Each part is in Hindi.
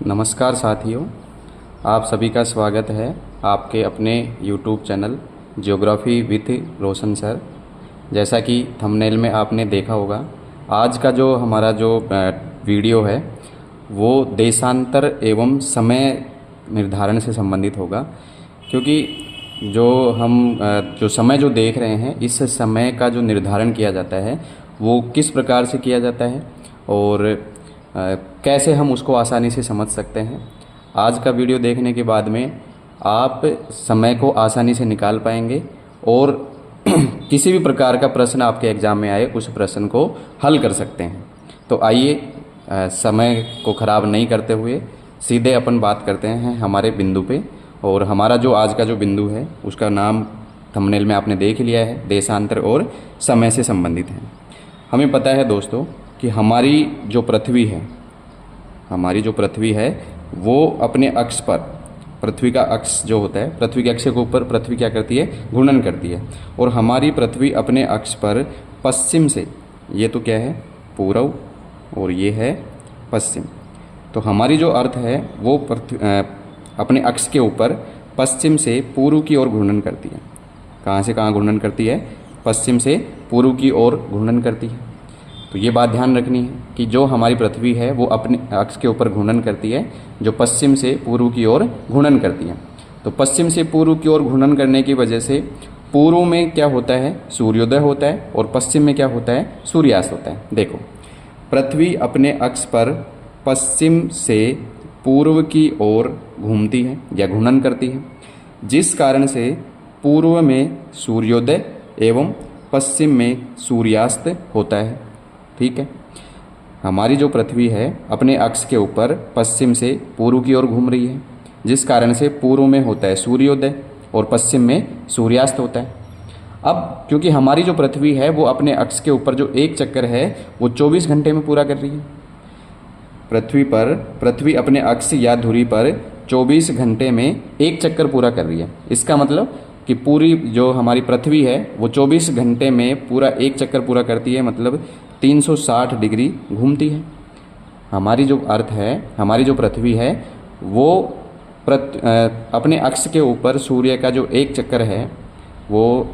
नमस्कार साथियों, आप सभी का स्वागत है आपके अपने YouTube channel geography with Roshan sir. जैसा कि थंबनेल में आपने देखा होगा, आज का जो हमारा जो वीडियो है वो देशांतर एवं समय निर्धारण से संबंधित होगा। क्योंकि जो समय जो देख रहे हैं, इस समय का जो निर्धारण किया जाता है वो किस प्रकार से किया जाता है और कैसे हम उसको आसानी से समझ सकते हैं। आज का वीडियो देखने के बाद में आप समय को आसानी से निकाल पाएंगे और किसी भी प्रकार का प्रश्न आपके एग्ज़ाम में आए उस प्रश्न को हल कर सकते हैं। तो आइए समय को ख़राब नहीं करते हुए सीधे अपन बात करते हैं हमारे बिंदु पे। और हमारा जो आज का जो बिंदु है उसका नाम थंबनेल में आपने देख लिया है, देशांतर और समय से संबंधित है। हमें पता है दोस्तों कि हमारी जो पृथ्वी है वो अपने अक्ष पर, पृथ्वी का अक्ष जो होता है, पृथ्वी के अक्ष के ऊपर पृथ्वी क्या करती है, घूर्णन करती है। और हमारी पृथ्वी अपने अक्ष पर पश्चिम से, ये तो क्या है पूर्व और ये है पश्चिम, तो हमारी जो अर्थ है वो अपने अक्ष के ऊपर पश्चिम से पूर्व की ओर घूर्णन करती है। कहाँ से कहाँ घूर्णन करती है? पश्चिम से पूर्व की ओर घूर्णन करती है। तो ये बात ध्यान रखनी है कि जो हमारी पृथ्वी है वो अपने अक्ष के ऊपर घूर्णन करती है, जो पश्चिम से पूर्व की ओर घूर्णन करती है। तो पश्चिम से पूर्व की ओर घूर्णन करने की वजह से पूर्व में क्या होता है, सूर्योदय होता है, और पश्चिम में क्या होता है, सूर्यास्त होता है। देखो, पृथ्वी अपने अक्ष पर पश्चिम से पूर्व की ओर घूमती है या घूर्णन करती है, जिस कारण से पूर्व में सूर्योदय एवं पश्चिम में सूर्यास्त होता है। ठीक है, हमारी जो पृथ्वी है अपने अक्ष के ऊपर पश्चिम से पूर्व की ओर घूम रही है, जिस कारण से पूर्व में होता है सूर्योदय और पश्चिम में सूर्यास्त होता है। अब क्योंकि हमारी जो पृथ्वी है वो अपने अक्ष के ऊपर जो एक चक्कर है वो 24 घंटे में पूरा कर रही है। पृथ्वी अपने अक्ष या धुरी पर 24 घंटे में एक चक्कर पूरा कर रही है। इसका मतलब कि पूरी जो हमारी पृथ्वी है वो 24 घंटे में पूरा एक चक्कर पूरा करती है, मतलब 360 डिग्री घूमती है। हमारी जो अर्थ है, हमारी जो पृथ्वी है वो अपने अक्ष के ऊपर सूर्य का जो एक चक्कर है वो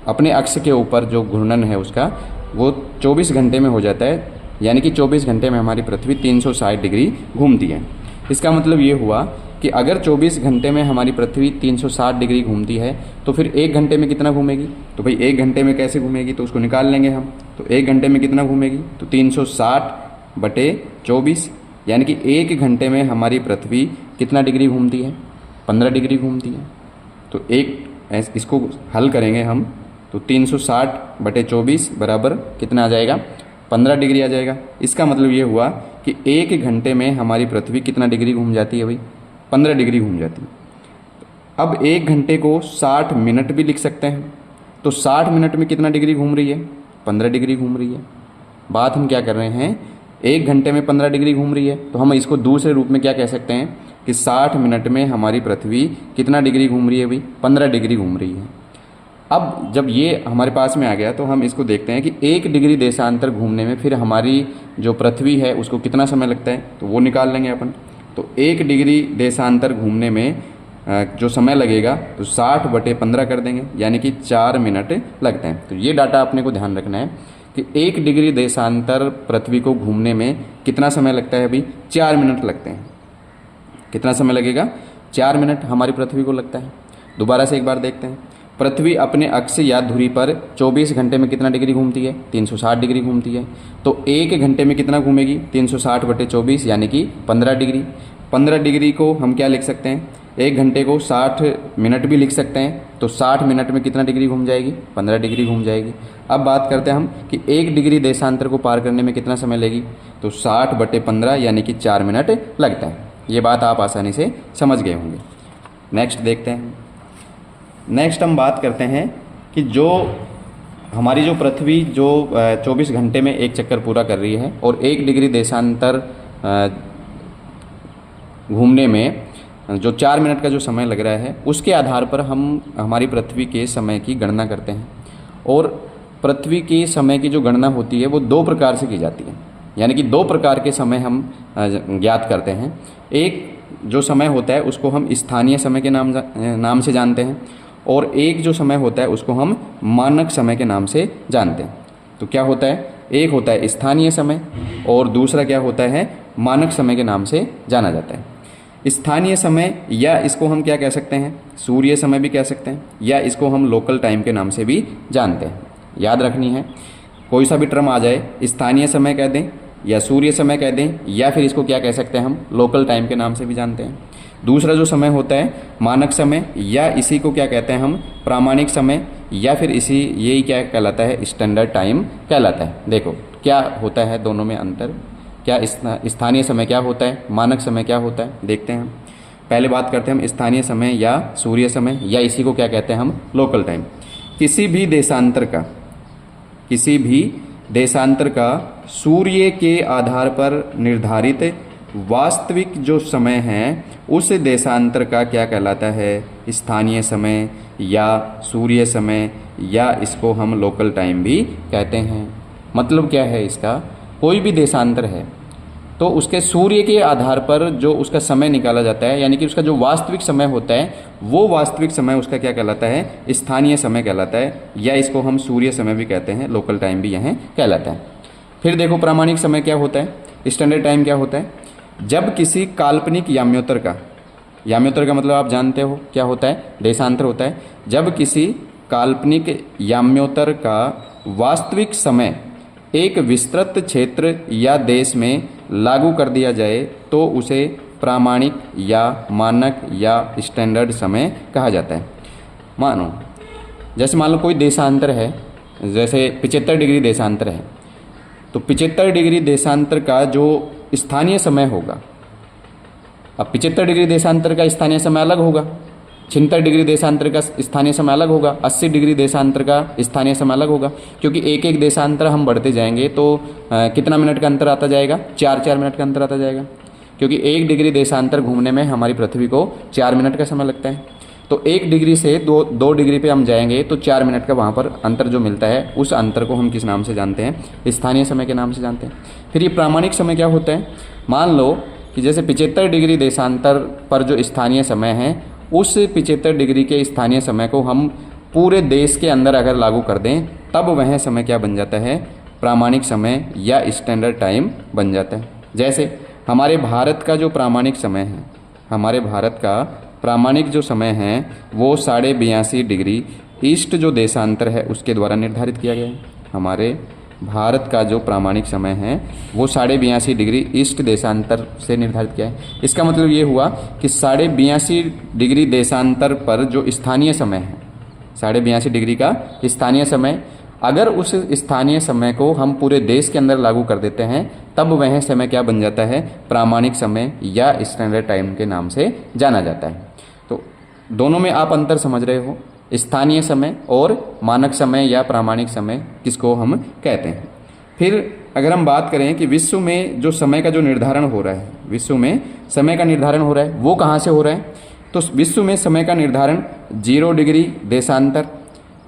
अपने अक्ष के ऊपर जो घूर्णन है उसका वो 24 घंटे में हो जाता है। यानी कि 24 घंटे में हमारी पृथ्वी 360 डिग्री घूमती है। इसका मतलब ये हुआ कि अगर 24 घंटे में हमारी पृथ्वी 360 डिग्री घूमती है तो फिर एक घंटे में कितना घूमेगी? तो भाई एक घंटे में कैसे घूमेगी, तो उसको निकाल लेंगे हम। तो एक घंटे में कितना घूमेगी? तो 360/24, यानी कि एक घंटे में हमारी पृथ्वी कितना डिग्री घूमती है? 15 डिग्री घूमती है। तो इसको हल करेंगे हम, तो 360/24 बराबर कितना आ जाएगा? 15 डिग्री आ जाएगा। इसका मतलब ये हुआ कि एक घंटे में हमारी पृथ्वी कितना डिग्री घूम जाती है भाई? 15 डिग्री घूम जाती है। अब एक घंटे को 60 मिनट भी लिख सकते हैं। तो 60 मिनट में कितना डिग्री घूम रही है? 15 डिग्री घूम रही है। बात हम क्या कर रहे हैं, एक घंटे में 15 डिग्री घूम रही है, तो हम इसको दूसरे रूप में क्या कह सकते हैं कि 60 मिनट में हमारी पृथ्वी कितना डिग्री घूम रही है भाई? 15 डिग्री घूम रही है। अब जब ये हमारे पास में आ गया तो हम इसको देखते हैं कि 1 डिग्री देशांतर घूमने में फिर हमारी जो पृथ्वी है उसको कितना समय लगता है, तो वो निकाल लेंगे अपन। तो 1 डिग्री देशांतर घूमने में जो समय लगेगा तो 60/15 कर देंगे, यानी कि 4 मिनट लगते हैं। तो ये डाटा अपने को ध्यान रखना है कि 1 डिग्री देशांतर पृथ्वी को घूमने में कितना समय लगता है अभी? 4 मिनट लगते हैं। कितना समय लगेगा? 4 मिनट हमारी पृथ्वी को लगता है। दोबारा से एक बार देखते हैं। पृथ्वी अपने अक्ष या धुरी पर 24 घंटे में कितना डिग्री घूमती है? 360 डिग्री घूमती है। तो एक घंटे में कितना घूमेगी? 360/24, यानी कि 15 डिग्री। 15 डिग्री को हम क्या लिख सकते हैं? एक घंटे को 60 मिनट भी लिख सकते हैं। तो 60 मिनट में कितना डिग्री घूम जाएगी? 15 डिग्री घूम जाएगी। अब बात करते हैं हम कि 1 डिग्री देशांतर को पार करने में कितना समय लेगी? तो 60/15, यानी कि 4 मिनट लगता है। ये बात आप आसानी से समझ गए होंगे। नेक्स्ट देखते हैं। नेक्स्ट हम बात करते हैं कि जो हमारी जो पृथ्वी जो 24 घंटे में एक चक्कर पूरा कर रही है और 1 डिग्री देशांतर घूमने में जो 4 मिनट का जो समय लग रहा है, उसके आधार पर हम हमारी पृथ्वी के समय की गणना करते हैं। और पृथ्वी की समय की जो गणना होती है वो 2 प्रकार से की जाती है। यानी कि दो प्रकार के समय हम ज्ञात करते हैं। एक जो समय होता है उसको हम स्थानीय समय के नाम से जानते हैं, और एक जो समय होता है उसको हम मानक समय के नाम से जानते हैं। तो क्या होता है, एक होता है स्थानीय समय और दूसरा क्या होता है, मानक समय के नाम से जाना जाता है। स्थानीय समय या इसको हम क्या कह सकते हैं, सूर्य समय भी कह सकते हैं, या इसको हम लोकल टाइम के नाम से भी जानते हैं। याद रखनी है, कोई सा भी टर्म आ जाए, स्थानीय समय कह दें या सूर्य समय कह दें, या फिर इसको क्या कह सकते हैं हम, लोकल टाइम के नाम से भी जानते हैं। दूसरा जो समय होता है मानक समय, या इसी को क्या कहते हैं हम, प्रामाणिक समय, या फिर यही क्या कहलाता है, स्टैंडर्ड टाइम कहलाता है। देखो क्या होता है दोनों में अंतर, क्या स्थानीय समय क्या होता है, मानक समय क्या होता है, देखते हैं हम। पहले बात करते हैं हम स्थानीय समय या सूर्य समय, या इसी को क्या कहते हैं हम, लोकल टाइम। किसी भी देशांतर का सूर्य के आधार पर निर्धारित वास्तविक जो समय है उस देशांतर का क्या कहलाता है, स्थानीय समय या सूर्य समय, या इसको हम लोकल टाइम भी कहते हैं। मतलब क्या है इसका, कोई भी देशांतर है तो उसके सूर्य के आधार पर जो उसका समय निकाला जाता है, यानी कि उसका जो वास्तविक समय होता है वो वास्तविक समय उसका क्या कहलाता है, स्थानीय समय कहलाता है, या इसको हम सूर्य समय भी कहते हैं, लोकल टाइम भी यह कहलाता है। फिर देखो प्रामाणिक समय क्या होता है, स्टैंडर्ड टाइम क्या होता है, जब किसी काल्पनिक याम्योत्तर का मतलब आप जानते हो क्या होता है, देशांतर होता है। जब किसी काल्पनिक याम्योत्तर का वास्तविक समय एक विस्तृत क्षेत्र या देश में लागू कर दिया जाए तो उसे प्रामाणिक या मानक या स्टैंडर्ड समय कहा जाता है। जैसे मान लो कोई देशांतर है, जैसे 75 डिग्री देशांतर है, तो 75 डिग्री देशांतर का जो स्थानीय समय होगा, अब 75 डिग्री देशांतर का स्थानीय समय अलग होगा, 76 डिग्री देशांतर का स्थानीय समय अलग होगा, 80 डिग्री देशांतर का स्थानीय समय अलग होगा, क्योंकि एक एक देशांतर हम बढ़ते जाएंगे तो कितना मिनट का अंतर आता जाएगा, 4-4 मिनट का अंतर आता जाएगा, क्योंकि 1 डिग्री देशांतर घूमने में हमारी पृथ्वी को 4 मिनट का समय लगता है। तो 1 डिग्री से 2 डिग्री पे हम जाएंगे तो 4 मिनट का वहाँ पर अंतर जो मिलता है, उस अंतर को हम किस नाम से जानते हैं, स्थानीय समय के नाम से जानते हैं। फिर ये प्रामाणिक समय क्या होता है, मान लो कि जैसे 75 डिग्री देशांतर पर जो स्थानीय समय है, उस 75 डिग्री के स्थानीय समय को हम पूरे देश के अंदर अगर लागू कर दें तब वह समय क्या बन जाता है, प्रामाणिक समय या स्टैंडर्ड टाइम बन जाता है। जैसे हमारे भारत का जो प्रामाणिक समय है, हमारे भारत का प्रामाणिक जो समय है वो 82.5 डिग्री ईस्ट जो देशांतर है उसके द्वारा निर्धारित किया गया है। हमारे भारत का जो प्रामाणिक समय है वो 82.5 डिग्री ईस्ट देशांतर से निर्धारित किया है। इसका मतलब ये हुआ कि 82.5 डिग्री देशांतर पर जो स्थानीय समय है, 82.5 डिग्री का स्थानीय समय, अगर उस स्थानीय समय को हम पूरे देश के अंदर लागू कर देते हैं तब वह समय क्या बन जाता है, प्रामाणिक समय या स्टैंडर्ड टाइम के नाम से जाना जाता है। तो दोनों में आप अंतर समझ रहे हो, स्थानीय समय और मानक समय या प्रामाणिक समय किसको हम कहते हैं। फिर अगर हम बात करें कि विश्व में जो समय का जो निर्धारण हो रहा है, विश्व में समय का निर्धारण हो रहा है वो कहाँ से हो रहा है, तो विश्व में समय का निर्धारण 0 डिग्री देशांतर,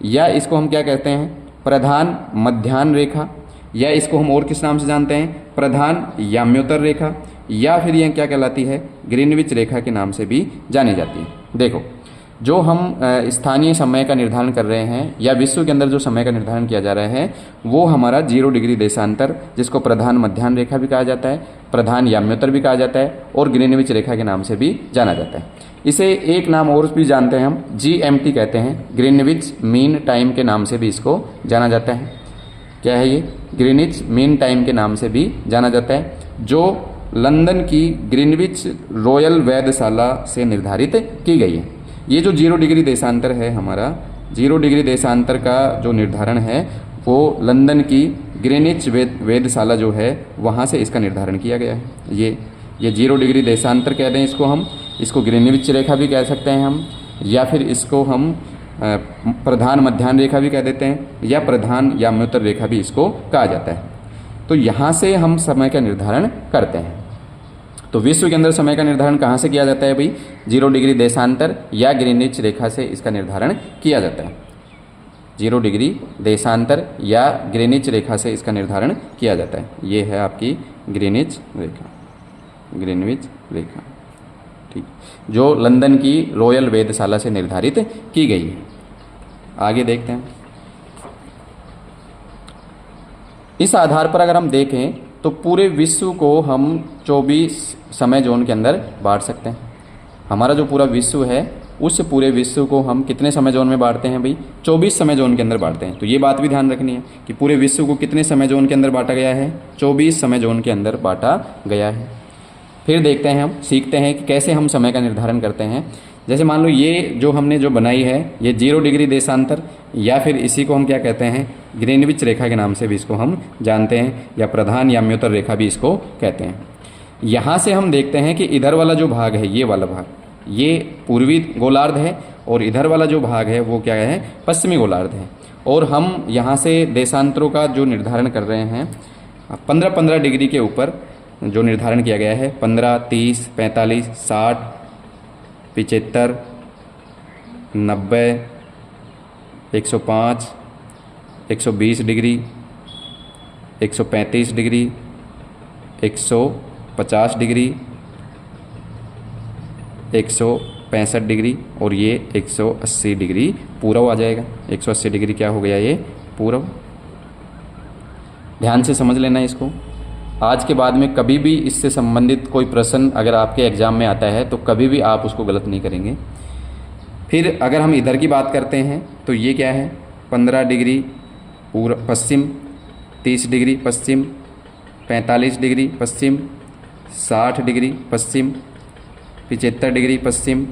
या इसको हम क्या कहते हैं, प्रधान मध्याह्न रेखा, या इसको हम और किस नाम से जानते हैं, प्रधान याम्योत्तर रेखा, या फिर यह क्या कहलाती है, ग्रीनविच रेखा के नाम से भी जानी जाती है। देखो जो हम स्थानीय समय का निर्धारण कर रहे हैं या विश्व के अंदर जो समय का निर्धारण किया जा रहा है वो हमारा 0 डिग्री देशांतर, जिसको प्रधान मध्याह्न रेखा भी कहा जाता है, प्रधान याम्योत्तर भी कहा जाता है, और ग्रीनविच रेखा के नाम से भी जाना जाता है। इसे एक नाम और भी जानते हैं हम, GMT कहते हैं, ग्रीनविच मीन टाइम के नाम से भी इसको जाना जाता है। क्या है ये, ग्रीनविच मीन टाइम के नाम से भी जाना जाता है, जो लंदन की ग्रीनविच रॉयल वेधशाला से निर्धारित की गई है। ये जो 0 डिग्री देशांतर है हमारा, 0 डिग्री देशांतर का जो निर्धारण है वो लंदन की ग्रीनविच वेधशाला जो है वहाँ से इसका निर्धारण किया गया है। ये 0 डिग्री देशांतर कह दें इसको हम, इसको ग्रीनविच रेखा भी कह सकते हैं हम, या फिर इसको हम प्रधान मध्याह्न रेखा भी कह देते हैं, या प्रधान याम्योत्तर रेखा भी इसको कहा जाता है। तो यहाँ से हम समय का निर्धारण करते हैं। तो विश्व के अंदर समय का निर्धारण कहाँ से किया जाता है भाई, 0 डिग्री देशांतर या ग्रीनविच रेखा से इसका निर्धारण किया जाता है। 0 डिग्री देशांतर या ग्रीनिच रेखा से इसका निर्धारण किया जाता है। ये है आपकी ग्रीनिच रेखा, ग्रीनविच रेखा, ठीक, जो लंदन की रॉयल वेधशाला से निर्धारित की गई है। आगे देखते हैं। इस आधार पर अगर हम देखें तो पूरे विश्व को हम 24 समय जोन के अंदर बांट सकते हैं। हमारा जो पूरा विश्व है उस पूरे विश्व को हम कितने समय जोन में बांटते हैं भाई? 24 समय जोन के अंदर बांटते हैं। तो ये बात भी ध्यान रखनी है कि पूरे विश्व को कितने समय जोन के अंदर बांटा गया है? 24 समय जोन के अंदर बांटा गया है। फिर देखते हैं, हम सीखते हैं कि कैसे हम समय का निर्धारण करते हैं। जैसे मान लो ये जो हमने जो बनाई है ये 0 डिग्री देशांतर, या फिर इसी को हम क्या कहते हैं? ग्रीनविच रेखा के नाम से भी इसको हम जानते हैं, या प्रधान याम्योत्तर रेखा भी इसको कहते हैं। यहाँ से हम देखते हैं कि इधर वाला जो भाग है, ये वाला भाग, ये पूर्वी गोलार्ध है, और इधर वाला जो भाग है वो क्या है? पश्चिमी गोलार्ध है। और हम यहाँ से देशांतरों का जो निर्धारण कर रहे हैं 15-15 डिग्री के ऊपर जो निर्धारण किया गया है, 15, 30, 45, 60, 75, 90, 105, 120 डिग्री, 135 डिग्री, 150 डिग्री, 165 डिग्री, और ये 180 डिग्री पूरब आ जाएगा। 180 डिग्री क्या हो गया? ये पूरब। ध्यान से समझ लेना इसको। आज के बाद में कभी भी इससे संबंधित कोई प्रश्न अगर आपके एग्ज़ाम में आता है तो कभी भी आप उसको गलत नहीं करेंगे। फिर अगर हम इधर की बात करते हैं तो ये क्या है? 15 डिग्री पूर्व पश्चिम, 30 डिग्री पश्चिम, 45 डिग्री पश्चिम, 60 डिग्री पश्चिम, 75 डिग्री पश्चिम,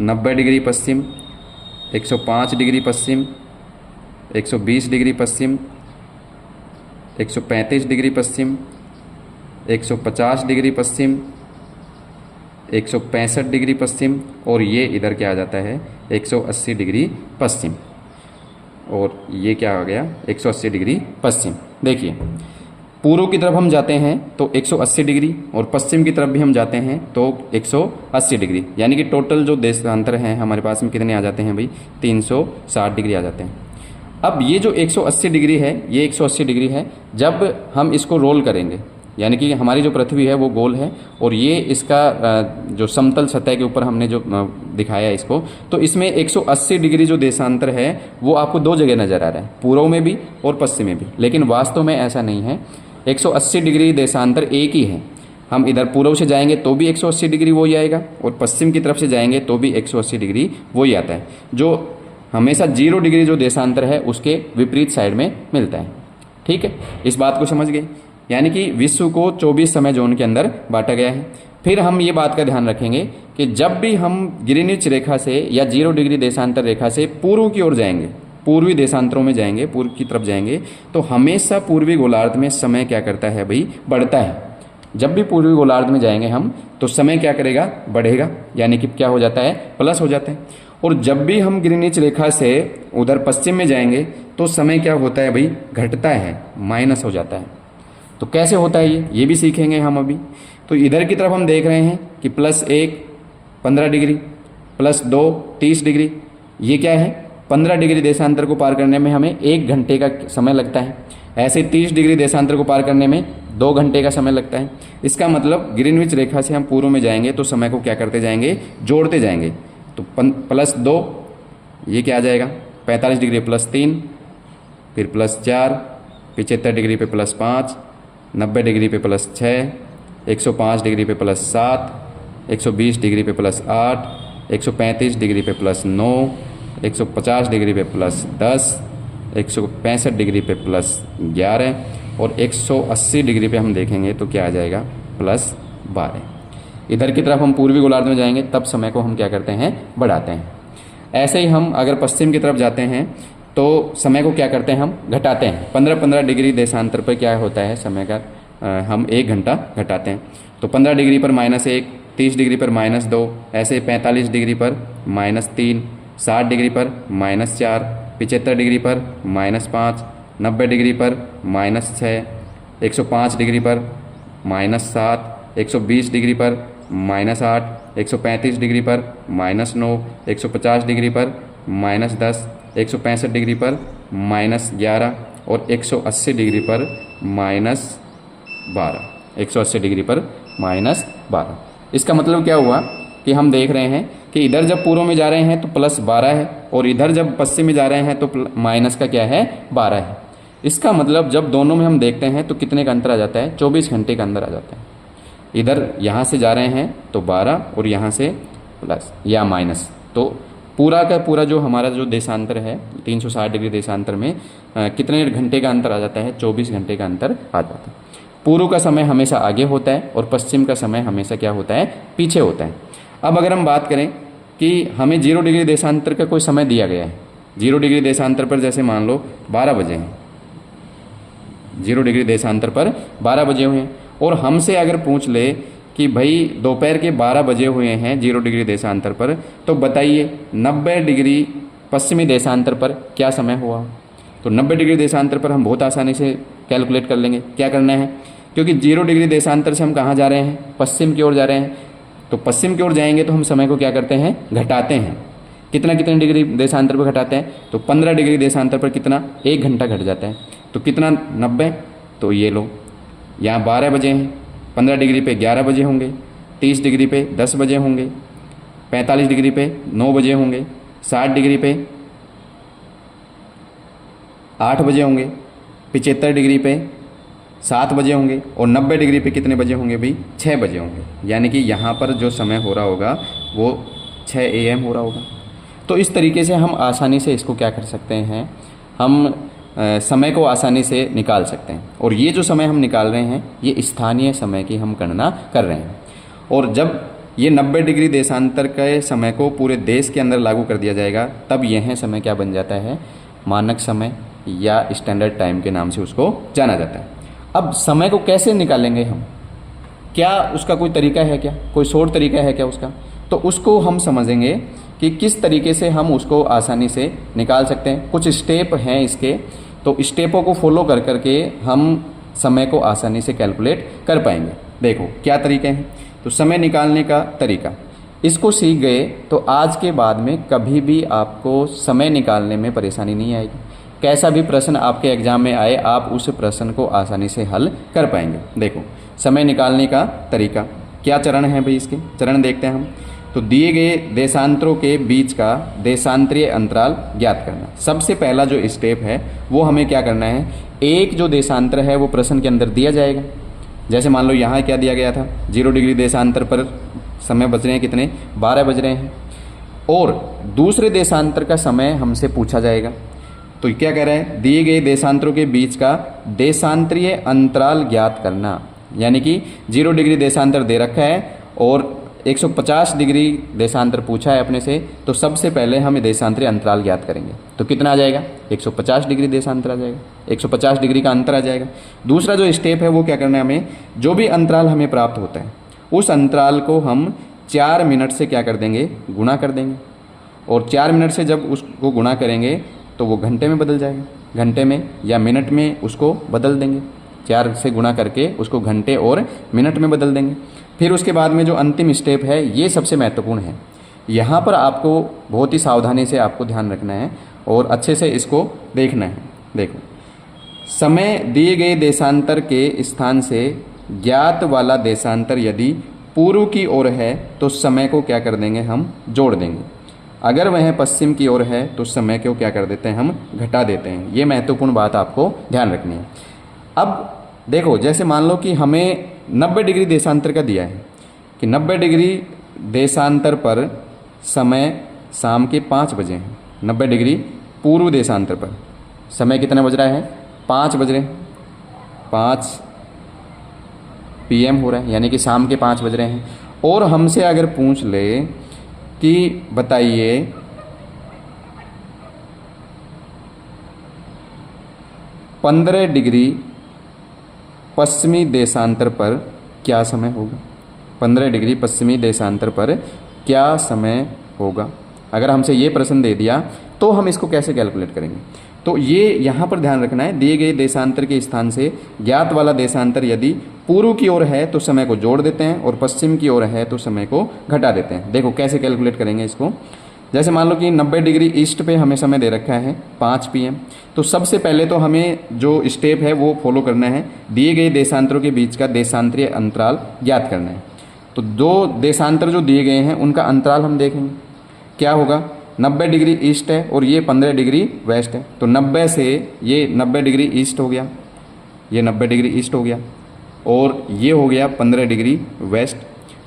90 डिग्री पश्चिम, 105 डिग्री पश्चिम, 120 डिग्री पश्चिम, 135 डिग्री पश्चिम, 150 डिग्री पश्चिम, 165 डिग्री पश्चिम, और ये इधर क्या आ जाता है? 180 डिग्री पश्चिम, और ये क्या आ गया? 180 डिग्री पश्चिम। देखिए पूर्व की तरफ हम जाते हैं तो 180 डिग्री, और पश्चिम की तरफ भी हम जाते हैं तो 180 डिग्री, यानी कि टोटल जो देशांतर हैं हमारे पास में कितने आ जाते हैं भाई? 360 डिग्री आ जाते हैं। अब ये जो 180 डिग्री है, ये 180 डिग्री है। जब हम इसको रोल करेंगे, यानी कि हमारी जो पृथ्वी है वो गोल है, और ये इसका जो समतल सतह के ऊपर हमने जो दिखाया है इसको, तो इसमें 180 डिग्री जो देशांतर है वो आपको दो जगह नज़र आ रहा है, पूर्व में भी और पश्चिम में भी। लेकिन वास्तव में ऐसा नहीं है। 180 डिग्री देशांतर एक ही है। हम इधर पूर्व से जाएंगे तो भी 180 डिग्री वही आएगा, और पश्चिम की तरफ से जाएंगे तो भी 180 डिग्री वही आता है। जो हमेशा 0 डिग्री जो देशांतर है उसके विपरीत साइड में मिलता है। ठीक है, इस बात को समझ गए। यानी कि विश्व को 24 समय जोन के अंदर बांटा गया है। फिर हम ये बात का ध्यान रखेंगे कि जब भी हम ग्रीनिच रेखा से या 0 डिग्री देशांतर रेखा से पूर्व की ओर जाएंगे, पूर्वी देशांतरों में जाएंगे, पूर्व की तरफ जाएंगे, तो हमेशा पूर्वी गोलार्ध में समय क्या करता है भाई? बढ़ता है। जब भी पूर्वी गोलार्ध में जाएंगे हम तो समय क्या करेगा? बढ़ेगा, यानी कि क्या हो जाता है? प्लस हो जाता है। और जब भी हम ग्रीनिच रेखा से उधर पश्चिम में जाएंगे तो समय क्या होता है भाई? घटता है, माइनस हो जाता है। तो कैसे होता है ये भी सीखेंगे हम अभी। तो इधर की तरफ हम देख रहे हैं कि +1 15 डिग्री, +2 30 डिग्री। ये क्या है? 15 डिग्री देशांतर को पार करने में हमें 1 घंटे का समय लगता है। ऐसे 30 डिग्री देशांतर को पार करने में 2 घंटे का समय लगता है। इसका मतलब ग्रीनविच रेखा से हम पूर्व में जाएंगे तो समय को क्या करते जाएंगे? जोड़ते जाएंगे। तो +2 ये क्या आ जाएगा? 45 डिग्री +3, फिर +4, 75 डिग्री पे +5, 90 डिग्री पे +6, 105 डिग्री पे +7, 120 डिग्री पे +8, 135 डिग्री पे +9, 150 डिग्री पे +10, 165 डिग्री पे +11, और 180 डिग्री पे हम देखेंगे तो क्या आ जाएगा? +12। इधर की तरफ हम पूर्वी गोलार्ध में जाएंगे तब समय को हम क्या करते हैं? बढ़ाते हैं। ऐसे ही हम अगर पश्चिम की तरफ जाते हैं तो समय को क्या करते हैं? हम घटाते हैं। 15-15 डिग्री देशांतर पर क्या होता है समय का? हम 1 घंटा घटाते हैं। तो 15 डिग्री पर -1, 30 डिग्री पर -2, ऐसे 45 डिग्री पर -3, 60 डिग्री पर -4, 75 डिग्री पर -5, 90 डिग्री पर -6, 105 डिग्री पर -7, 120 डिग्री पर -8, 135 डिग्री पर -9, 150 डिग्री पर -10, 165 डिग्री पर -11 और 180 डिग्री पर -12, 180 डिग्री पर -12। इसका मतलब क्या हुआ कि हम देख रहे हैं कि इधर जब पूर्व में जा रहे हैं तो +12 है और इधर जब पश्चिम में जा रहे हैं तो माइनस का क्या है 12 है। इसका मतलब जब दोनों में हम देखते हैं तो कितने का अंतर आ जाता है, 24 घंटे का अंतर आ जाता है। इधर यहाँ से जा रहे हैं तो 12 और यहाँ से प्लस या माइनस, तो पूरा का पूरा जो हमारा जो देशांतर है 360 डिग्री देशांतर में कितने घंटे का अंतर आ जाता है, 24 घंटे का अंतर आ जाता है। पूर्व का समय हमेशा आगे होता है और पश्चिम का समय हमेशा क्या होता है, पीछे होता है। अब अगर हम बात करें कि हमें 0 डिग्री देशांतर का कोई समय दिया गया है, 0 डिग्री देशांतर पर जैसे मान लो 12 बजे हैं, 0 डिग्री देशांतर पर 12 बजे हुए हैं और हमसे अगर पूछ ले कि भाई दोपहर के 12 बजे हुए हैं 0 डिग्री देशांतर पर, तो बताइए 90 डिग्री पश्चिमी देशांतर पर क्या समय हुआ। तो 90 डिग्री देशांतर पर हम बहुत आसानी से कैलकुलेट कर लेंगे। क्या करना है, क्योंकि 0 डिग्री देशांतर से हम कहाँ जा रहे हैं, पश्चिम की ओर जा रहे हैं, तो पश्चिम की ओर जाएंगे तो हम समय को क्या करते हैं, घटाते हैं। कितना कितने डिग्री देशांतर पर घटाते हैं, तो 15 डिग्री देशांतर पर कितना, 1 घंटा घट जाता है। तो कितना 90, तो ये लो यहाँ 12 बजे हैं, 15 डिग्री पे 11 बजे होंगे, 30 डिग्री पे 10 बजे होंगे, 45 डिग्री पे 9 बजे होंगे, 60 डिग्री पे 8 बजे होंगे, 75 डिग्री पे 7 बजे होंगे और 90 डिग्री पे कितने बजे होंगे भाई, 6 बजे होंगे। यानी कि यहाँ पर जो समय हो रहा होगा वो 6 AM हो रहा होगा। तो इस तरीके से हम आसानी से इसको क्या कर सकते हैं, हम समय को आसानी से निकाल सकते हैं। और ये जो समय हम निकाल रहे हैं ये स्थानीय समय की हम गणना कर रहे हैं। और जब ये 90 डिग्री देशांतर के समय को पूरे देश के अंदर लागू कर दिया जाएगा तब यह समय क्या बन जाता है, मानक समय या स्टैंडर्ड टाइम के नाम से उसको जाना जाता है। अब समय को कैसे निकालेंगे हम, क्या उसका कोई तरीका है, क्या कोई शॉर्ट तरीका है क्या उसका, तो उसको हम समझेंगे कि किस तरीके से हम उसको आसानी से निकाल सकते हैं। कुछ स्टेप हैं इसके, तो स्टेपों को फॉलो कर करके हम समय को आसानी से कैलकुलेट कर पाएंगे। देखो क्या तरीके हैं, तो समय निकालने का तरीका, इसको सीख गए तो आज के बाद में कभी भी आपको समय निकालने में परेशानी नहीं आएगी। कैसा भी प्रश्न आपके एग्जाम में आए आप उस प्रश्न को आसानी से हल कर पाएंगे। देखो समय निकालने का तरीका, क्या चरण है भाई, इसके चरण देखते हैं हम। तो दिए गए देशांतरों के बीच का देशांतरीय अंतराल ज्ञात करना। सबसे पहला जो स्टेप है वो हमें क्या करना है, एक जो देशांतर है वो प्रश्न के अंदर दिया जाएगा। जैसे मान लो यहाँ क्या दिया गया था, 0 डिग्री देशांतर पर समय बज रहे हैं कितने, 12 बज रहे हैं। और दूसरे देशांतर का समय हमसे पूछा जाएगा। तो क्या कह रहा है, दिए गए देशांतरों के बीच का देशांतरीय अंतराल ज्ञात करना। यानी कि 0 डिग्री देशांतर दे रखा है और 150 डिग्री देशांतर पूछा है अपने से, तो सबसे पहले हम देशांतरीय अंतराल ज्ञात करेंगे। तो कितना आ जाएगा, 150 डिग्री देशांतर आ जाएगा, 150 डिग्री का अंतर आ जाएगा। दूसरा जो स्टेप है वो क्या करना है, हमें जो भी अंतराल हमें प्राप्त होता है उस अंतराल को हम 4 मिनट से क्या कर देंगे, गुणा कर देंगे। और 4 मिनट से जब उसको गुणा करेंगे तो वो घंटे में बदल जाएगा, घंटे में या मिनट में उसको बदल देंगे। 4 से गुणा करके उसको घंटे और मिनट में बदल देंगे। फिर उसके बाद में जो अंतिम स्टेप है ये सबसे महत्वपूर्ण है। यहाँ पर आपको बहुत ही सावधानी से आपको ध्यान रखना है और अच्छे से इसको देखना है। देखो समय दिए गए देशांतर के स्थान से ज्ञात वाला देशांतर यदि पूर्व की ओर है तो समय को क्या कर देंगे, हम जोड़ देंगे। अगर वह पश्चिम की ओर है तो समय को क्या कर देते हैं, हम घटा देते हैं। ये महत्वपूर्ण बात आपको ध्यान रखनी है। अब देखो जैसे मान लो कि हमें 90 डिग्री देशांतर का दिया है कि 90 डिग्री देशांतर पर समय शाम के 5 बजे हैं। 90 डिग्री पूर्व देशांतर पर समय कितना बज रहा है, 5 बज रहे हैं, 5 PM हो रहा है, यानी कि शाम के 5 बज रहे हैं। और हमसे अगर पूछ ले कि बताइए 15 डिग्री पश्चिमी देशांतर पर क्या समय होगा, 15 डिग्री पश्चिमी देशांतर पर क्या समय होगा। अगर हमसे ये प्रश्न दे दिया तो हम इसको कैसे कैलकुलेट करेंगे। तो ये यहाँ पर ध्यान रखना है, दिए गए देशांतर के स्थान से ज्ञात वाला देशांतर यदि पूर्व की ओर है तो समय को जोड़ देते हैं और पश्चिम की ओर है तो समय को घटा देते हैं। देखो कैसे कैलकुलेट करेंगे इसको। जैसे मान लो कि 90 डिग्री ईस्ट पे हमें समय दे रखा है 5 PM। तो सबसे पहले तो हमें जो स्टेप है वो फॉलो करना है, दिए गए देशांतरों के बीच का देशांतरीय अंतराल ज्ञात करना है। तो दो देशांतर जो दिए गए हैं उनका अंतराल हम देखेंगे क्या होगा। 90 डिग्री ईस्ट है और ये 15 डिग्री वेस्ट है, तो 90 से ये 90 डिग्री ईस्ट हो गया, ये 90 डिग्री ईस्ट हो गया और ये हो गया 15 डिग्री वेस्ट।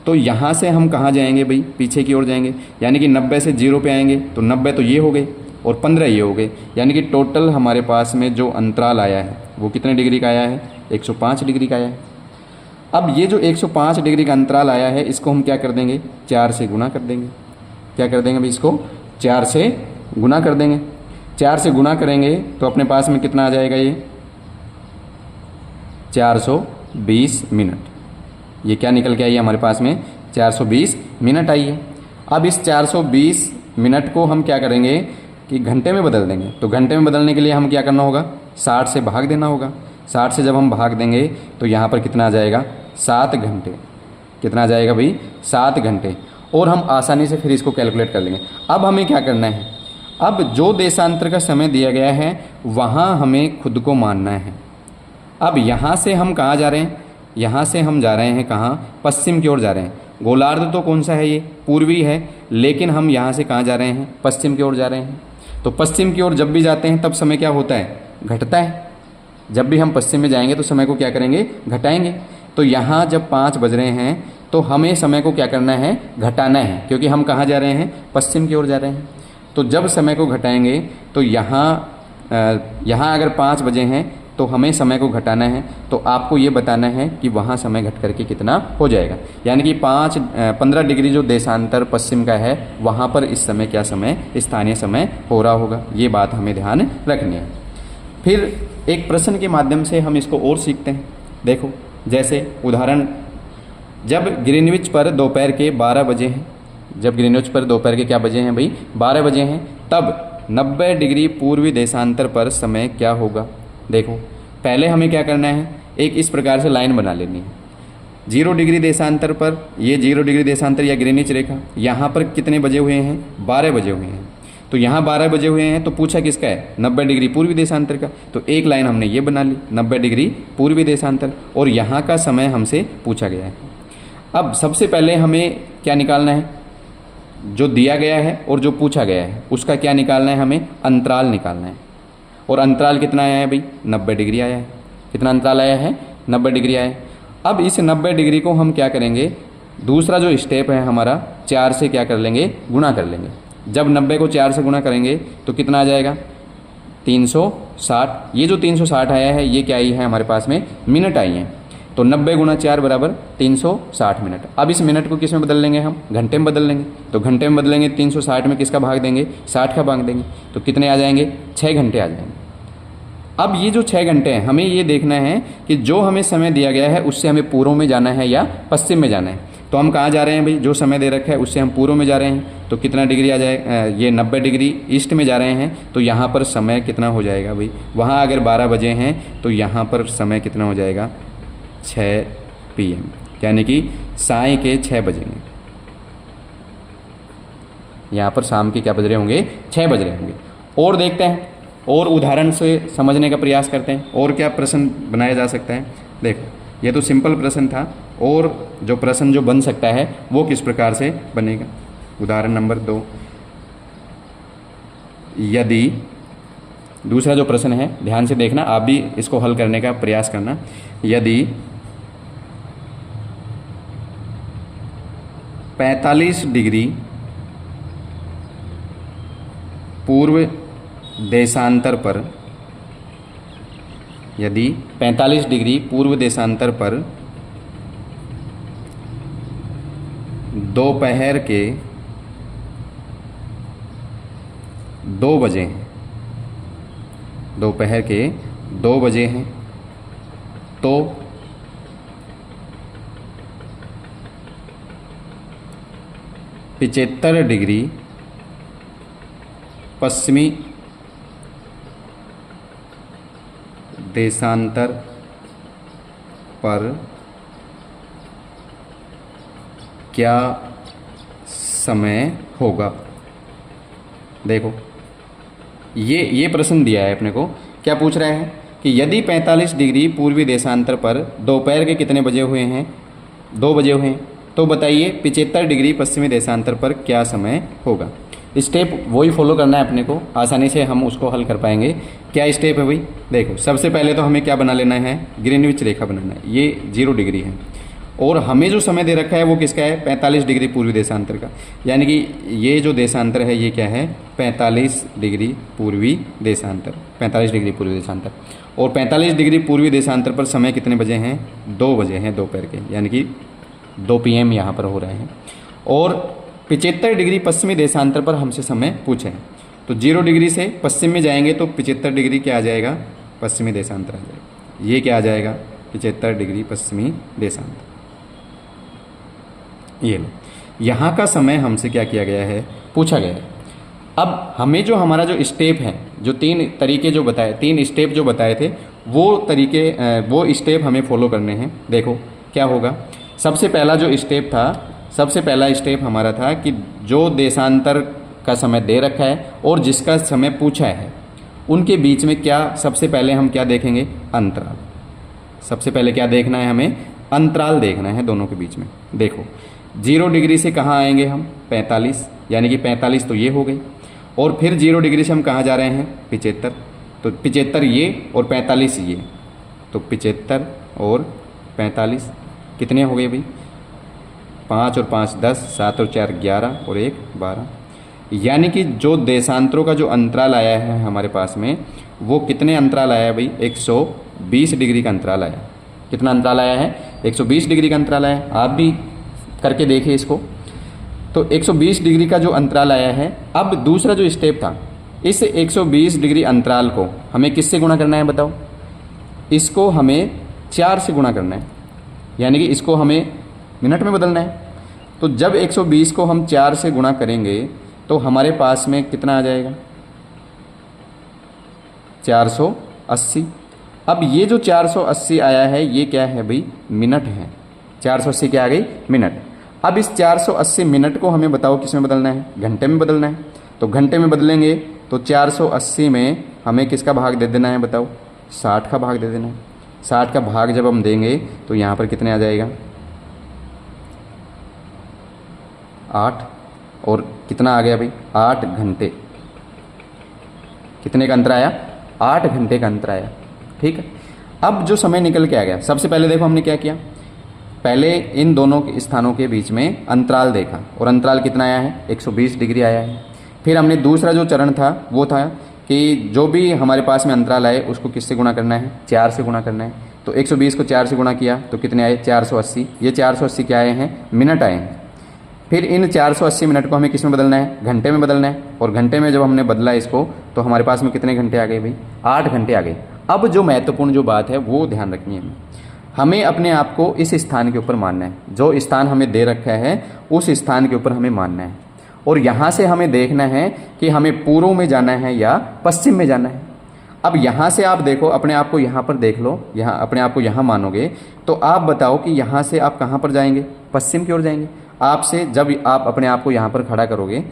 तो यहाँ से हम कहाँ जाएंगे भाई, पीछे की ओर जाएंगे, यानी कि 90 से 0 पे आएंगे, तो 90 तो ये हो गए और 15 ये हो गए, यानी कि टोटल हमारे पास में जो अंतराल आया है वो कितने डिग्री का आया है, 105 डिग्री का आया है। अब ये जो 105 डिग्री का अंतराल आया है इसको हम क्या कर देंगे, 4 से गुना कर देंगे। क्या कर देंगे भाई, इसको 4 से गुना कर देंगे। 4 से गुना करेंगे तो अपने पास में कितना आ जाएगा, ये 420 मिनट। ये क्या निकल के आई है हमारे पास में, 420 मिनट आई है। अब इस 420 मिनट को हम क्या करेंगे कि घंटे में बदल देंगे। तो घंटे में बदलने के लिए हम क्या करना होगा, 60 से भाग देना होगा। 60 से जब हम भाग देंगे तो यहाँ पर कितना आ जाएगा, 7 घंटे। कितना आ जाएगा भाई, 7 घंटे। और हम आसानी से फिर इसको कैलकुलेट कर लेंगे। अब हमें क्या करना है, अब जो देशांतर का समय दिया गया है वहाँ हमें खुद को मानना है। अब यहाँ से हम कहाँ जा रहे हैं, यहाँ से हम जा रहे हैं कहाँ, पश्चिम की ओर जा रहे हैं। गोलार्ध तो कौन सा है, ये पूर्वी है, लेकिन हम यहाँ से कहाँ जा रहे हैं, पश्चिम की ओर जा रहे हैं। तो पश्चिम की ओर जब भी जाते हैं तब समय क्या होता है, घटता है। जब भी हम पश्चिम में जाएंगे तो समय को क्या करेंगे, घटाएंगे। तो यहाँ जब 5 बज रहे हैं तो हमें समय को क्या करना है, घटाना है, क्योंकि हम कहाँ जा रहे हैं, पश्चिम की ओर जा रहे हैं। तो जब समय को घटाएंगे तो यहाँ अगर 5 बजे हैं तो हमें समय को घटाना है। तो आपको ये बताना है कि वहाँ समय घट करके कितना हो जाएगा, यानी कि 15 डिग्री जो देशांतर पश्चिम का है वहाँ पर इस समय क्या समय, स्थानीय समय हो रहा होगा। ये बात हमें ध्यान रखनी है। फिर एक प्रश्न के माध्यम से हम इसको और सीखते हैं। देखो, जैसे उदाहरण, जब ग्रीनविच पर दोपहर के 12 बजे हैं, जब ग्रीनविच पर दोपहर के क्या बजे हैं भाई, 12 बजे हैं, तब 90 डिग्री पूर्वी देशांतर पर समय क्या होगा। देखो, पहले हमें क्या करना है, एक इस प्रकार से लाइन बना लेनी है। 0 डिग्री देशांतर पर, ये 0 डिग्री देशांतर या ग्रीनिच रेखा, यहाँ पर कितने बजे हुए हैं, 12 बजे हुए हैं। तो यहाँ 12 बजे हुए हैं तो पूछा किसका है, 90 डिग्री पूर्वी देशांतर का। तो एक लाइन हमने ये बना ली, 90 डिग्री पूर्वी देशांतर, और यहाँ का समय हमसे पूछा गया है। अब सबसे पहले हमें क्या निकालना है, जो दिया गया है और जो पूछा गया है उसका क्या निकालना है, हमें अंतराल निकालना है। और अंतराल कितना आया है भाई, 90 डिग्री आया है। कितना अंतराल आया है, 90 डिग्री आया है। अब इस 90 डिग्री को हम क्या करेंगे, दूसरा जो स्टेप है हमारा, 4 से क्या कर लेंगे, गुणा कर लेंगे। जब 90 को 4 से गुणा करेंगे तो कितना आ जाएगा, 360। ये जो 360 आया है ये क्या आई है हमारे पास में, मिनट आई हैं। तो 90 गुणा 4 बराबर 360 मिनट। अब इस मिनट को किस में बदल लेंगे, हम घंटे में बदल लेंगे। तो घंटे में बदलेंगे, 360 में किसका भाग देंगे, 60 का भाग देंगे। तो कितने आ जाएंगे, 6 घंटे आ जाएंगे। अब ये जो 6 घंटे हैं, हमें ये देखना है कि जो हमें समय दिया गया है उससे हमें पूर्व में जाना है या पश्चिम में जाना है। तो हम कहाँ जा रहे हैं भाई, जो समय दे रखा है उससे हम पूर्व में जा रहे हैं। तो कितना डिग्री आ जाए, ये 90 डिग्री ईस्ट में जा रहे हैं। तो यहाँ पर समय कितना हो जाएगा भाई, वहाँ अगर 12 बजे हैं तो यहाँ पर समय कितना हो जाएगा, 6 PM, यानी कि साय के 6 बजेंगे। यहाँ पर शाम के क्या बज रहे होंगे, 6 बज रहे होंगे। और देखते हैं, और उदाहरण से समझने का प्रयास करते हैं, और क्या प्रश्न बनाया जा सकता है। देखो, ये तो सिंपल प्रश्न था, और जो प्रश्न जो बन सकता है वो किस प्रकार से बनेगा। उदाहरण नंबर 2, यदि, दूसरा जो प्रश्न है ध्यान से देखना, आप भी इसको हल करने का प्रयास करना। यदि 45 डिग्री पूर्व देशांतर पर, यदि 45 डिग्री पूर्व देशांतर पर दोपहर के 2 बजे हैं, दोपहर के 2 बजे हैं, तो 75 डिग्री पश्चिमी देशांतर पर क्या समय होगा। देखो ये प्रश्न दिया है अपने को, क्या पूछ रहा है कि यदि 45 डिग्री पूर्वी देशांतर पर दोपहर के कितने बजे हुए हैं, 2 बजे हुए हैं, तो बताइए 75 डिग्री पश्चिमी देशांतर पर क्या समय होगा। स्टेप वही फॉलो करना है अपने को, आसानी से हम उसको हल कर पाएंगे। क्या स्टेप है भाई, देखो सबसे पहले तो हमें क्या बना लेना है, ग्रीनविच रेखा बनाना है। ये 0 डिग्री है और हमें जो समय दे रखा है वो किसका है, 45 डिग्री पूर्वी देशांतर का। यानी कि ये जो देशांतर है ये क्या है, 45 डिग्री पूर्वी देशांतर, 45 डिग्री पूर्वी देशांतर। और 45 डिग्री पूर्वी देशांतर पर समय कितने बजे हैं, 2 बजे हैं दोपहर के, यानी कि 2 PM यहाँ पर हो रहे हैं। और 75 डिग्री पश्चिमी देशांतर पर हमसे समय पूछे हैं, तो 0 डिग्री से पश्चिम में जाएंगे तो 75 डिग्री क्या आ जाएगा, पश्चिमी देशांतर आ जाएगा। ये क्या आ जाएगा, 75 डिग्री पश्चिमी देशांतर। ये लो, यहाँ का समय हमसे क्या किया गया है, पूछा गया है। अब हमें जो हमारा जो स्टेप है, जो 3 तरीके जो बताए, 3 स्टेप जो बताए थे, वो स्टेप हमें फॉलो करने हैं। देखो क्या होगा, सबसे पहला जो स्टेप था, सबसे पहला स्टेप हमारा था कि जो देशांतर का समय दे रखा है और जिसका समय पूछा है उनके बीच में क्या, सबसे पहले हम क्या देखेंगे, अंतराल। सबसे पहले क्या देखना है, हमें अंतराल देखना है दोनों के बीच में। देखो 0 डिग्री से कहाँ आएंगे हम, 45, यानी कि 45 तो ये हो गई। और फिर 0 डिग्री से हम कहाँ जा रहे हैं, 75, तो 75 ये और 45 ये, तो 75 और 45 कितने हो गए भाई, 5 और 5 10, 7 और 4 11 और 1 12। यानी कि जो देशांतरों का जो अंतराल आया है हमारे पास में, वो कितने अंतराल आया है भाई, 120 डिग्री का अंतराल आया। कितना अंतराल आया है, 120 डिग्री का अंतराल आया है। आप भी करके देखिए इसको। तो 120 डिग्री का जो अंतराल आया है। अब दूसरा जो स्टेप था, इस 120 डिग्री अंतराल को हमें किससे गुणा करना है बताओ, इसको हमें 4 से गुणा करना है, यानी कि इसको हमें मिनट में बदलना है। तो जब 120 को हम 4 से गुणा करेंगे तो हमारे पास में कितना आ जाएगा, 480। अब ये जो 480 आया है ये क्या है भाई, मिनट है। 480 क्या आ गई, मिनट। अब इस 480 मिनट को हमें बताओ किस में बदलना है, घंटे में बदलना है। तो घंटे में बदलेंगे तो 480 में हमें किसका भाग दे देना है बताओ, 60 का भाग दे देना है। 60 का भाग जब हम देंगे तो यहाँ पर कितने आ जाएगा, 8। और कितना आ गया भाई, 8 घंटे। कितने का अंतर आया, 8 घंटे का अंतर आया। ठीक है, अब जो समय निकल के आ गया, सबसे पहले देखो हमने क्या किया, पहले इन दोनों के स्थानों के बीच में अंतराल देखा और अंतराल कितना आया है, 120 डिग्री आया है। फिर हमने दूसरा जो चरण था वो था कि जो भी हमारे पास में अंतराल आए उसको किससे गुणा करना है, 4 से गुणा करना है। तो 120 को 4 से गुणा किया तो कितने आए, 480। ये 480 क्या आए हैं, मिनट आए हैं। फिर इन 480 मिनट को हमें किस में बदलना है, घंटे में बदलना है। और घंटे में जब हमने बदला इसको तो हमारे पास में कितने घंटे आ गए भाई, 8 घंटे आ गए। अब जो महत्वपूर्ण जो बात है वो ध्यान रखनी है, हमें अपने आप को इस स्थान के ऊपर मानना है। जो स्थान हमें दे रखा है उस स्थान के ऊपर हमें मानना है। और यहाँ से हमें देखना है कि हमें पूर्व में जाना है या पश्चिम में जाना है। अब यहाँ से आप देखो, अपने आप को यहाँ पर देख लो, यहाँ अपने आप को यहाँ मानोगे तो आप बताओ कि यहाँ से आप कहाँ पर जाएंगे, पश्चिम की ओर जाएंगे। आपसे जब आप अपने आप को यहाँ पर खड़ा करोगे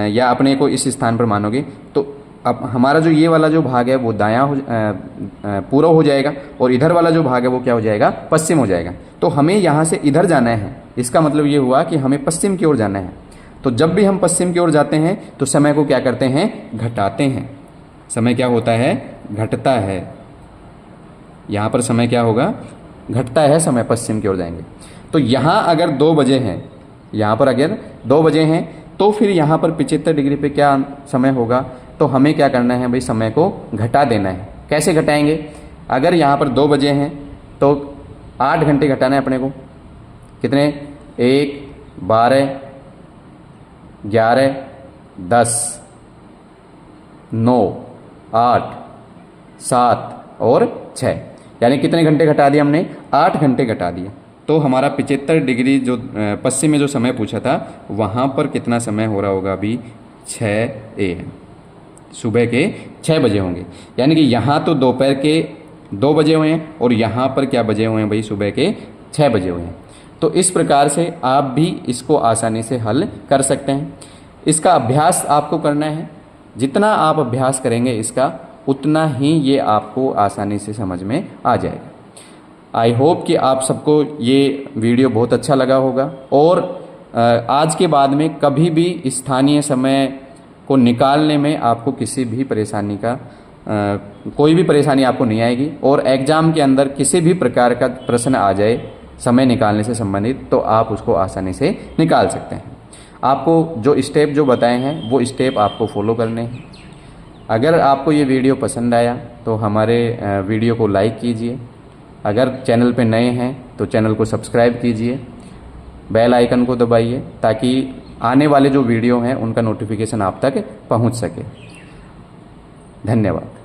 या अपने को इस स्थान पर मानोगे तो अब हमारा जो ये वाला जो भाग है वो दायां पूर्व हो जाएगा और इधर वाला जो भाग है वो क्या हो जाएगा, पश्चिम हो जाएगा। तो हमें यहाँ से इधर जाना है, इसका मतलब ये हुआ कि हमें पश्चिम की ओर जाना है। तो जब भी हम पश्चिम की ओर जाते हैं तो समय को क्या करते हैं, घटाते हैं। समय क्या होता है, घटता है। यहाँ पर समय क्या होगा, घटता है समय, पश्चिम की ओर जाएंगे। तो यहाँ अगर 2 बजे हैं, यहाँ पर अगर 2 बजे हैं तो फिर यहाँ पर 75 डिग्री पे क्या समय होगा, तो हमें क्या करना है भाई, समय को घटा देना है। कैसे घटाएंगे, अगर यहाँ पर 2 बजे हैं तो 8 घंटे घटाना है अपने को। कितने, 1 12 11 10 9 8 7 और 6, यानी कितने घंटे घटा दिए हमने, 8 घंटे घटा दिए। तो हमारा 75 डिग्री जो पश्चिम में जो समय पूछा था वहाँ पर कितना समय हो रहा होगा अभी, 6 AM, सुबह के 6 बजे होंगे। यानी कि यहाँ तो दोपहर के 2 बजे हुए हैं और यहाँ पर क्या बजे हुए हैं भाई, सुबह के 6 बजे हुए हैं। तो इस प्रकार से आप भी इसको आसानी से हल कर सकते हैं। इसका अभ्यास आपको करना है जितना आप अभ्यास करेंगे इसका उतना ही ये आपको आसानी से समझ में आ जाएगा। आई होप कि आप सबको ये वीडियो बहुत अच्छा लगा होगा और आज के बाद में कभी भी स्थानीय समय को निकालने में आपको किसी भी परेशानी का कोई भी परेशानी आपको नहीं आएगी और एग्ज़ाम के अंदर किसी भी प्रकार का प्रश्न आ जाए समय निकालने से संबंधित तो आप उसको आसानी से निकाल सकते हैं। आपको जो स्टेप जो बताए हैं वो स्टेप आपको फॉलो करने हैं। अगर आपको ये वीडियो पसंद आया तो हमारे वीडियो को लाइक कीजिए। अगर चैनल पे नए हैं तो चैनल को सब्सक्राइब कीजिए, बेल आइकन को दबाइए ताकि आने वाले जो वीडियो हैं उनका नोटिफिकेशन आप तक पहुंच सके। धन्यवाद।